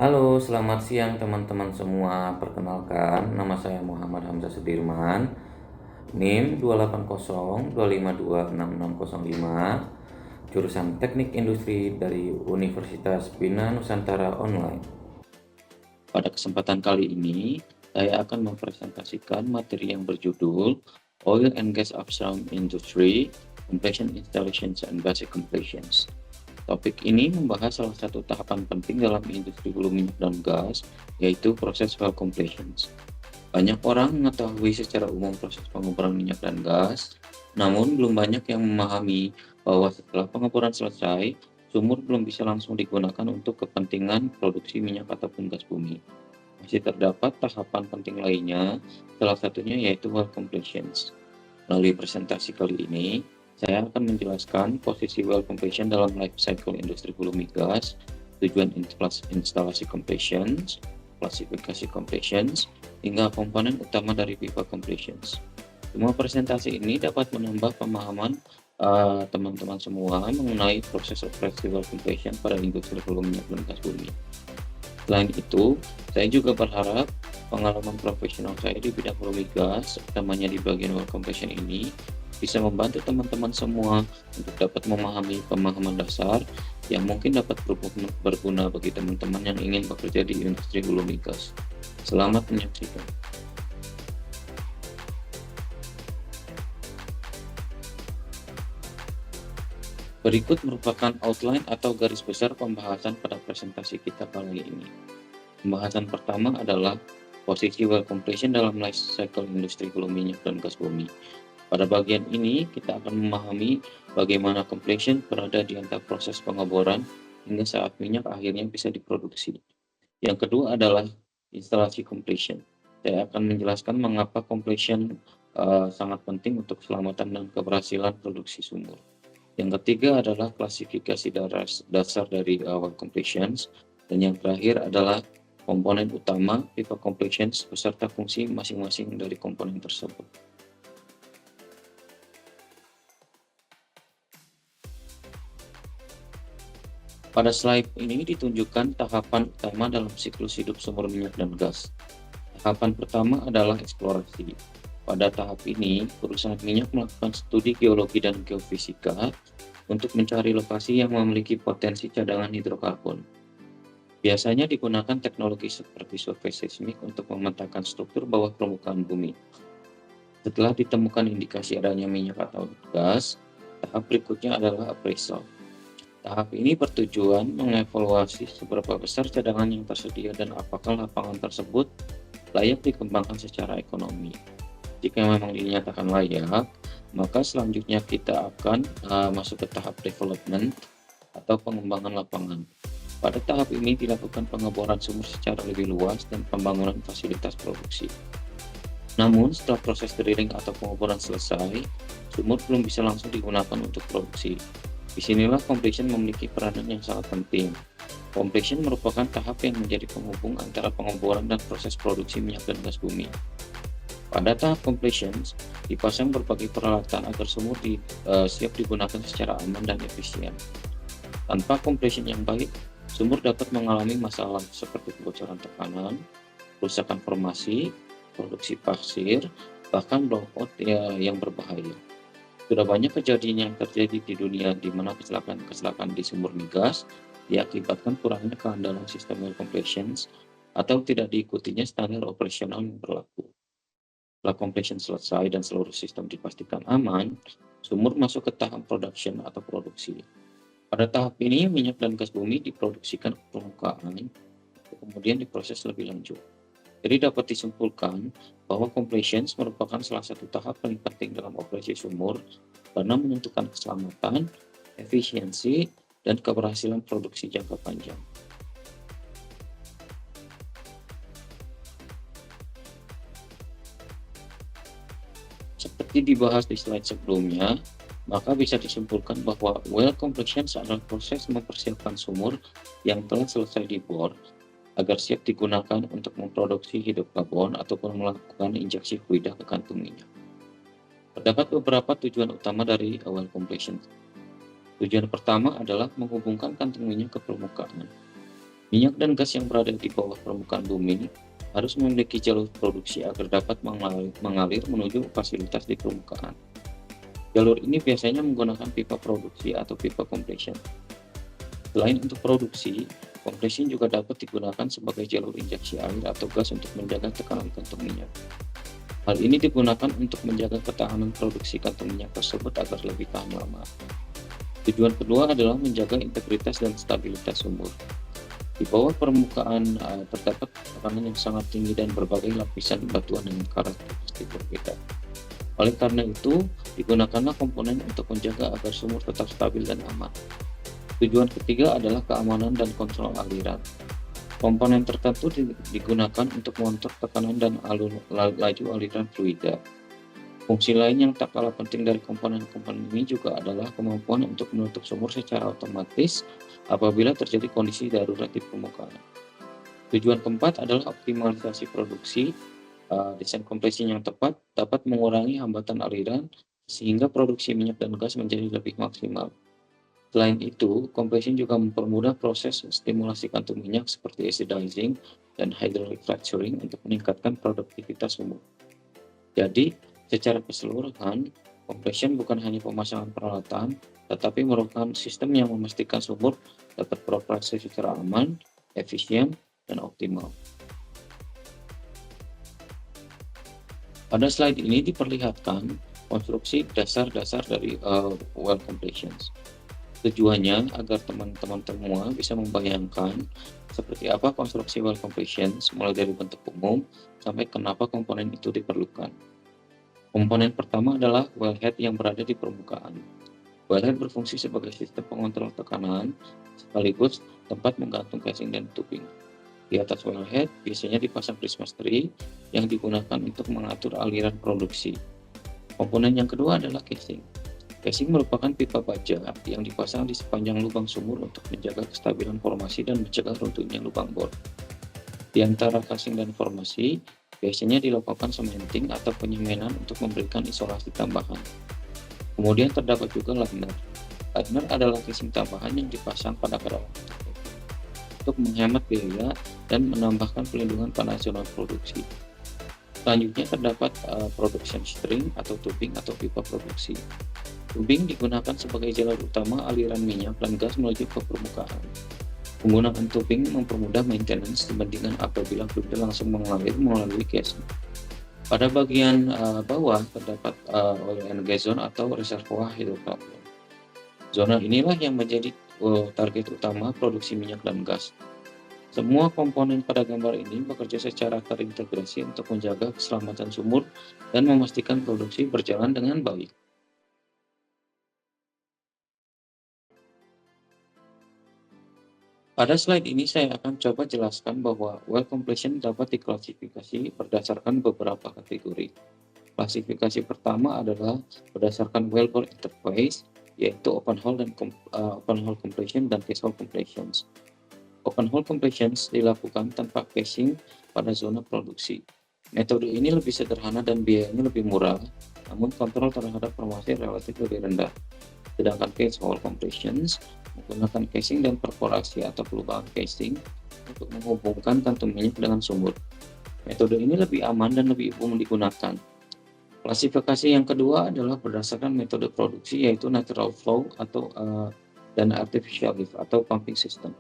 Halo, selamat siang teman-teman semua. Perkenalkan, nama saya Muhammad Hamzah Sudirman, NIM 28025266605, jurusan Teknik Industri dari Universitas Bina Nusantara Online. Pada kesempatan kali ini, saya akan mempresentasikan materi yang berjudul Oil and Gas Upstream Industry, Completion Installations and Basic Completions. Topik ini membahas salah satu tahapan penting dalam industri hulu minyak dan gas, yaitu proses well completions. Banyak orang mengetahui secara umum proses pengeboran minyak dan gas, namun belum banyak yang memahami bahwa setelah pengeboran selesai, sumur belum bisa langsung digunakan untuk kepentingan produksi minyak ataupun gas bumi. Masih terdapat tahapan penting lainnya, salah satunya yaitu well completions. Melalui presentasi kali ini, saya akan menjelaskan posisi well completion dalam life cycle industri hulu migas, tujuan instalasi completions, klasifikasi completions, hingga komponen utama dari pipa completions. Semua presentasi ini dapat menambah pemahaman teman-teman semua mengenai proses operasi well completion pada industri hulu minyak dan gas bumi. Selain itu, saya juga berharap pengalaman profesional saya di bidang hulu migas, utamanya di bagian well completion ini, bisa membantu teman-teman semua untuk dapat memahami pemahaman dasar yang mungkin dapat berguna bagi teman-teman yang ingin bekerja di industri hulu migas. Selamat menyaksikan. Berikut merupakan outline atau garis besar pembahasan pada presentasi kita kali ini. Pembahasan pertama adalah posisi well completion dalam life cycle industri hulu minyak dan gas bumi. Pada bagian ini, kita akan memahami bagaimana completion berada di antara proses pengeboran hingga saat minyak akhirnya bisa diproduksi. Yang kedua adalah instalasi completion. Saya akan menjelaskan mengapa completion sangat penting untuk keselamatan dan keberhasilan produksi sumur. Yang ketiga adalah klasifikasi dasar dari well completions. Dan yang terakhir adalah komponen utama pipa completions beserta fungsi masing-masing dari komponen tersebut. Pada slide ini ditunjukkan tahapan utama dalam siklus hidup sumur minyak dan gas. Tahapan pertama adalah eksplorasi. Pada tahap ini, perusahaan minyak melakukan studi geologi dan geofisika untuk mencari lokasi yang memiliki potensi cadangan hidrokarbon. Biasanya digunakan teknologi seperti survei seismik untuk memetakan struktur bawah permukaan bumi. Setelah ditemukan indikasi adanya minyak atau gas, tahap berikutnya adalah appraisal. Tahap ini bertujuan mengevaluasi seberapa besar cadangan yang tersedia dan apakah lapangan tersebut layak dikembangkan secara ekonomi. Jika memang dinyatakan layak, maka selanjutnya kita akan masuk ke tahap development atau pengembangan lapangan. Pada tahap ini dilakukan pengeboran sumur secara lebih luas dan pembangunan fasilitas produksi. Namun setelah proses drilling atau pengeboran selesai, sumur belum bisa langsung digunakan untuk produksi. Disinilah completion memiliki peranan yang sangat penting. Completion merupakan tahap yang menjadi penghubung antara pengeboran dan proses produksi minyak dan gas bumi. Pada tahap completion, dipasang berbagai peralatan agar sumur siap digunakan secara aman dan efisien. Tanpa completion yang baik, sumur dapat mengalami masalah seperti kebocoran tekanan, kerusakan formasi, produksi pasir, bahkan blowout yang berbahaya. Sudah banyak kejadian yang terjadi di dunia di mana kecelakaan di sumur migas diakibatkan kurangnya keandalan sistem well completions atau tidak diikutinya standar operasional yang berlaku. Setelah completion selesai dan seluruh sistem dipastikan aman, sumur masuk ke tahap production atau produksi. Pada tahap ini, minyak dan gas bumi diproduksikan ke permukaan, kemudian diproses lebih lanjut. Jadi dapat disimpulkan bahwa completions merupakan salah satu tahap paling penting dalam operasi sumur karena menentukan keselamatan, efisiensi, dan keberhasilan produksi jangka panjang. Seperti dibahas di slide sebelumnya, maka bisa disimpulkan bahwa well completions adalah proses mempersiapkan sumur yang telah selesai dibor agar siap digunakan untuk memproduksi hidrokarbon ataupun melakukan injeksi fluida ke kantung minyak. Terdapat beberapa tujuan utama dari well completion. Tujuan pertama adalah menghubungkan kantung minyak ke permukaan. Minyak dan gas yang berada di bawah permukaan bumi harus memiliki jalur produksi agar dapat mengalir menuju fasilitas di permukaan. Jalur ini biasanya menggunakan pipa produksi atau pipa compression. Selain untuk produksi, compression juga dapat digunakan sebagai jalur injeksi air atau gas untuk menjaga tekanan kantung minyak. Hal ini digunakan untuk menjaga ketahanan produksi kantung minyak tersebut agar lebih tahan lama. Tujuan kedua adalah menjaga integritas dan stabilitas sumur. Di bawah permukaan terdapat tekanan yang sangat tinggi dan berbagai lapisan batuan dengan karakteristik berbeda. Oleh karena itu, digunakanlah komponen untuk menjaga agar sumur tetap stabil dan aman. Tujuan ketiga adalah keamanan dan kontrol aliran. Komponen tertentu digunakan untuk mengontrol tekanan dan laju aliran fluida. Fungsi lain yang tak kalah penting dari komponen-komponen ini juga adalah kemampuan untuk menutup sumur secara otomatis apabila terjadi kondisi darurat di permukaan. Tujuan keempat adalah optimalisasi produksi. Desain kompresi yang tepat dapat mengurangi hambatan aliran sehingga produksi minyak dan gas menjadi lebih maksimal. Selain itu, compression juga mempermudah proses stimulasi kantung minyak seperti acidizing dan hydraulic fracturing untuk meningkatkan produktivitas sumur. Jadi, secara keseluruhan, compression bukan hanya pemasangan peralatan, tetapi merupakan sistem yang memastikan sumur dapat beroperasi secara aman, efisien, dan optimal. Pada slide ini diperlihatkan konstruksi dasar-dasar dari well completions. Tujuannya agar teman-teman semua bisa membayangkan seperti apa konstruksi well completions mulai dari bentuk umum sampai kenapa komponen itu diperlukan. Komponen pertama adalah wellhead yang berada di permukaan. Wellhead berfungsi sebagai sistem pengontrol tekanan sekaligus tempat menggantung casing dan tubing. Di atas wellhead biasanya dipasang Christmas tree yang digunakan untuk mengatur aliran produksi. Komponen yang kedua adalah casing. Casing merupakan pipa baja yang dipasang di sepanjang lubang sumur untuk menjaga kestabilan formasi dan mencegah runtuhnya lubang bor. Di antara casing dan formasi, biasanya dilakukan cementing atau penyemanan untuk memberikan isolasi tambahan. Kemudian terdapat juga liner. Liner adalah casing tambahan yang dipasang pada kedalaman untuk menghemat biaya dan menambahkan pelindungan pada zona produksi. Selanjutnya terdapat production string atau tubing atau pipa produksi. Tubing digunakan sebagai jalur utama aliran minyak dan gas menuju ke permukaan. Penggunaan tubing mempermudah maintenance dibandingkan apabila fluid langsung mengalir melalui casing. Pada bagian bawah terdapat oil and gas zone atau reservoir hidrokarbon. Zona inilah yang menjadi target utama produksi minyak dan gas. Semua komponen pada gambar ini bekerja secara terintegrasi untuk menjaga keselamatan sumur dan memastikan produksi berjalan dengan baik. Pada slide ini saya akan coba jelaskan bahwa well completion dapat diklasifikasi berdasarkan beberapa kategori. Klasifikasi pertama adalah berdasarkan wellbore interface, yaitu open hole completion dan case hole completions. Open hole completions dilakukan tanpa casing pada zona produksi. Metode ini lebih sederhana dan biayanya lebih murah, namun kontrol terhadap formasi relatif lebih rendah. Sedangkan case hole completions menggunakan casing dan perforasi atau pelubangan casing untuk menghubungkan kantung minyak dengan sumur. Metode ini lebih aman dan lebih umum digunakan. Klasifikasi yang kedua adalah berdasarkan metode produksi, yaitu natural flow dan artificial lift atau pumping system.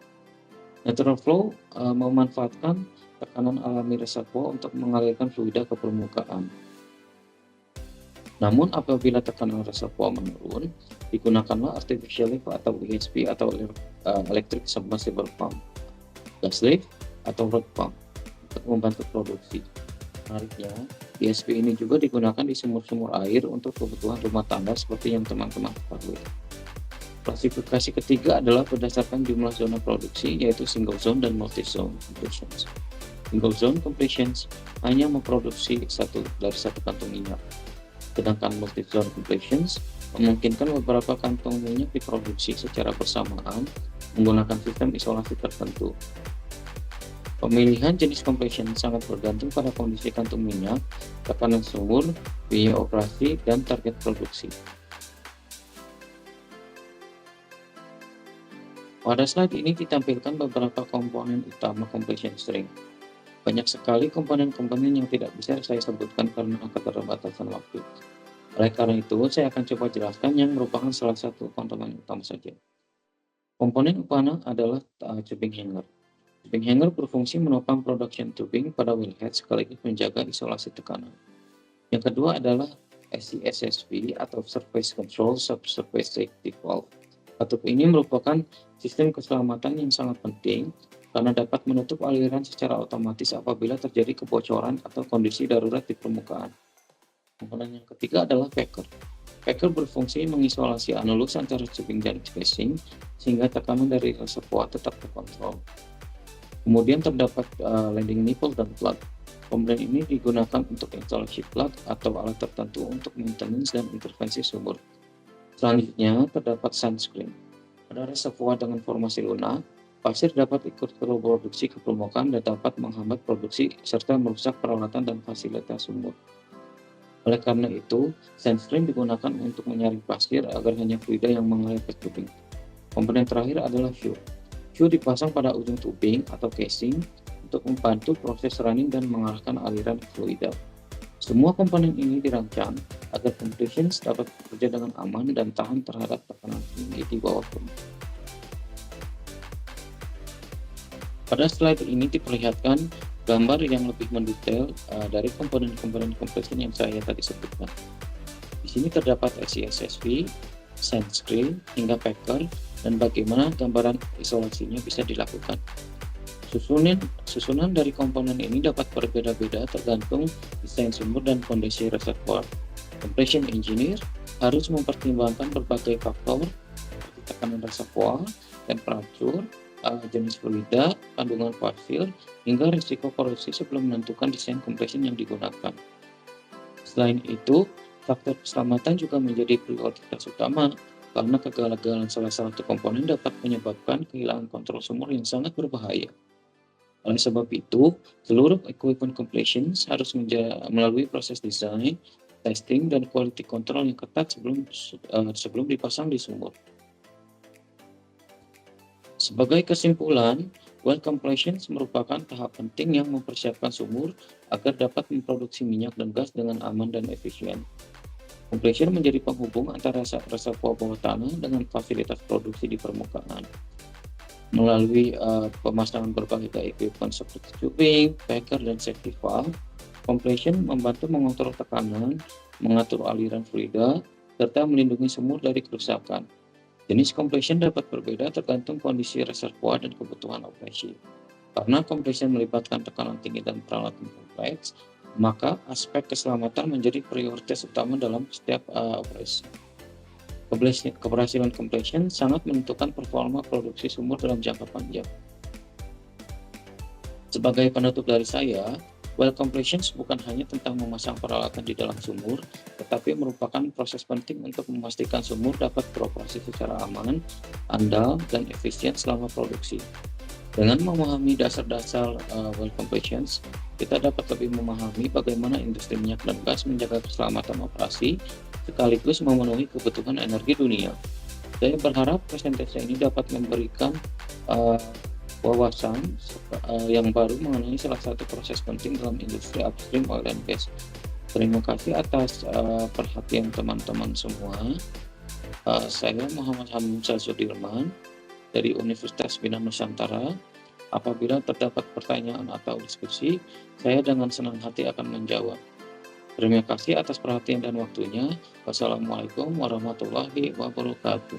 Natural flow memanfaatkan tekanan alami reservoir untuk mengalirkan fluida ke permukaan. Namun apabila tekanan reservoir menurun, digunakanlah artificial lift atau ESP atau electric submersible pump, gas lift atau rod pump untuk membantu produksi. Menariknya, ESP ini juga digunakan di sumur-sumur air untuk kebutuhan rumah tangga seperti yang teman-teman ketahui. Klasifikasi ketiga adalah berdasarkan jumlah zona produksi, yaitu single zone dan multi zone completions. Single zone completions hanya memproduksi satu kantung minyak. Sedangkan multi-zone completions memungkinkan beberapa kantong minyak diproduksi secara bersamaan menggunakan sistem isolasi tertentu. Pemilihan jenis completion sangat bergantung pada kondisi kantung minyak, tekanan sumur, biaya operasi, dan target produksi. Pada slide ini ditampilkan beberapa komponen utama completion string. Banyak sekali komponen-komponen yang tidak bisa saya sebutkan karena keterbatasan waktu. Oleh karena itu, saya akan coba jelaskan yang merupakan salah satu komponen utama saja. Komponen utama adalah tubing hanger. Tubing hanger berfungsi menopang production tubing pada wellhead sekaligus menjaga isolasi tekanan. Yang kedua adalah SCSSV atau Surface Control Subsurface Safety Valve. Atau ini merupakan sistem keselamatan yang sangat penting karena dapat menutup aliran secara otomatis apabila terjadi kebocoran atau kondisi darurat di permukaan. Komponen yang ketiga adalah packer. Packer berfungsi mengisolasi anulus antara tubing dan casing sehingga tekanan dari reservoir tetap terkontrol. Kemudian terdapat landing nipple dan plug. Komponen ini digunakan untuk instalasi plug atau alat tertentu untuk maintenance dan intervensi sumur. Selanjutnya terdapat sunscreen. Pada reservoir dengan formasi lunak, pasir dapat ikut produksi ke permukaan dan dapat menghambat produksi serta merusak peralatan dan fasilitas sumur. Oleh karena itu, sunscreen digunakan untuk menyaring pasir agar hanya fluida yang mengalir ke tubing. Komponen terakhir adalah shoe. Shoe dipasang pada ujung tubing atau casing untuk membantu proses running dan mengarahkan aliran fluida. Semua komponen ini dirancang agar completions dapat bekerja dengan aman dan tahan terhadap tekanan tinggi di bawah permukaan. Pada slide ini diperlihatkan gambar yang lebih mendetail dari komponen-komponen completion yang saya tadi sebutkan. Di sini terdapat SCSSV, sunscreen, hingga packer, dan bagaimana gambaran isolasinya bisa dilakukan. Susunan dari komponen ini dapat berbeda-beda tergantung desain sumur dan kondisi reservoir. Completion engineer harus mempertimbangkan berbagai faktor seperti tekanan reservoir, temperatur, jenis fluida, kandungan pasir, hingga risiko korosi sebelum menentukan desain completion yang digunakan. Selain itu, faktor keselamatan juga menjadi prioritas utama karena kegagalan salah satu komponen dapat menyebabkan kehilangan kontrol sumur yang sangat berbahaya. Oleh sebab itu, seluruh equipment completions harus melalui proses desain, testing, dan quality control yang ketat sebelum dipasang di sumur. Sebagai kesimpulan, well completions merupakan tahap penting yang mempersiapkan sumur agar dapat memproduksi minyak dan gas dengan aman dan efisien. Completion menjadi penghubung antara reservoir bawah tanah dengan fasilitas produksi di permukaan. Melalui pemasangan berbagai equipment seperti tubing, packer, dan safety valve, completion membantu mengontrol tekanan, mengatur aliran fluida, serta melindungi sumur dari kerusakan. Jenis completion dapat berbeda tergantung kondisi reservoir dan kebutuhan operasi. Karena completion melibatkan tekanan tinggi dan peralatan kompleks, maka aspek keselamatan menjadi prioritas utama dalam setiap operasi. Keberhasilan completion sangat menentukan performa produksi sumur dalam jangka panjang. Sebagai penutup dari saya, well completions bukan hanya tentang memasang peralatan di dalam sumur, tetapi merupakan proses penting untuk memastikan sumur dapat beroperasi secara aman, andal, dan efisien selama produksi. Dengan memahami dasar-dasar well completions, kita dapat lebih memahami bagaimana industri minyak dan gas menjaga keselamatan operasi, sekaligus memenuhi kebutuhan energi dunia. Saya berharap presentasi ini dapat memberikan wawasan yang baru mengenai salah satu proses penting dalam industri upstream oil and gas. Terima kasih atas perhatian teman-teman semua. Saya Muhammad Hamzah Sudirman dari Universitas Bina Nusantara. Apabila terdapat pertanyaan atau diskusi, saya dengan senang hati akan menjawab. Terima kasih atas perhatian dan waktunya. Wassalamualaikum warahmatullahi wabarakatuh.